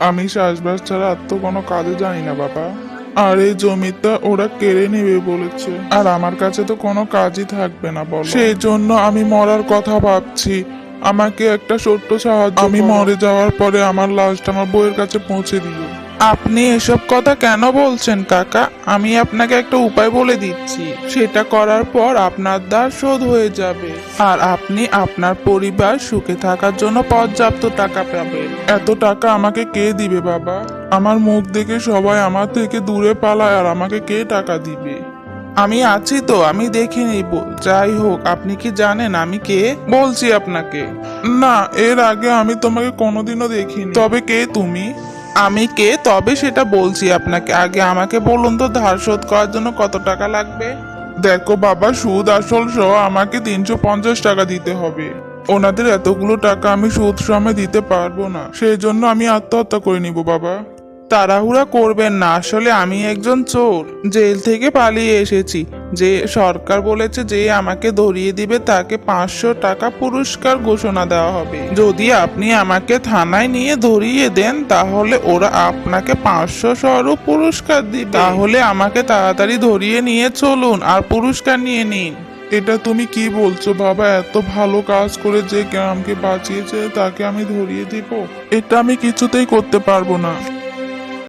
আমি চাষবাস ছাড়া আর তো কোনো কাজে জানি না বাবা। আর এই জমিটা ওরা কেড়ে নেবে বলেছে, আর আমার কাছে তো কোনো কাজই থাকবে না বলো। সেই জন্য আমি মরার কথা ভাবছি। আমাকে একটা ছোট্ট সাহায্য আমি মরে যাওয়ার পরে আমার লাশটা আমার বউয়ের কাছে পৌঁছে দিও। আপনি এসব কথা কেন বলছেন কাকা? আমি আপনাকে একটা উপায় বলে দিচ্ছি, সেটা করার পর আপনার দায় শোধ হয়ে যাবে, আর আপনি আপনার পরিবার সুখে থাকার জন্য পর্যাপ্ত টাকা পাবেন। এত টাকা আমাকে কে দিবে বাবা? আমার মুখ দেখে সবাই আমার থেকে দূরে পালায়, আর আমাকে কে টাকা দিবে? আমি আছি তো, আমি দেখে নিব। যাই হোক, আপনি কি জানেন আমি কে? বলছি আপনাকে। না, এর আগে আমি তোমাকে কোনোদিনও দেখিনি। তবে কে তুমি? আমি কে তবে সেটা বলছি আপনাকে। আগে আমাকে বলুন তো, ধার শোধ করার জন্য কত টাকা লাগবে? দেখো বাবা, সুদ আসল সহ আমাকে 350 টাকা দিতে হবে। ওনাদের এতগুলো টাকা আমি সুদ সময় দিতে পারবো না, সেই জন্য আমি আত্মহত্যা করে নিব বাবা। তাড়াহুড়া করবেন না, আসলে আমি একজন চোর, জেল থেকে পালিয়ে এসেছি। যে সরকার বলেছে যে আমাকে ধরিয়ে দিবে তাকে 500 টাকা পুরস্কার ঘোষণা দেওয়া হবে। যদি আপনি আমাকে থানায় নিয়ে ধরিয়ে দেন তাহলে ওরা আপনাকে 500 স্বরূপ পুরস্কার দিবে। তাহলে আমাকে তাড়াতাড়ি ধরিয়ে নিয়ে চলুন আর পুরস্কার নিয়ে নিন। এটা তুমি কি বলছো বাবা? এত ভালো কাজ করে যে গ্রামকে বাঁচিয়েছে তাকে আমি ধরিয়ে দিব? এটা আমি কিছুতেই করতে পারবো না।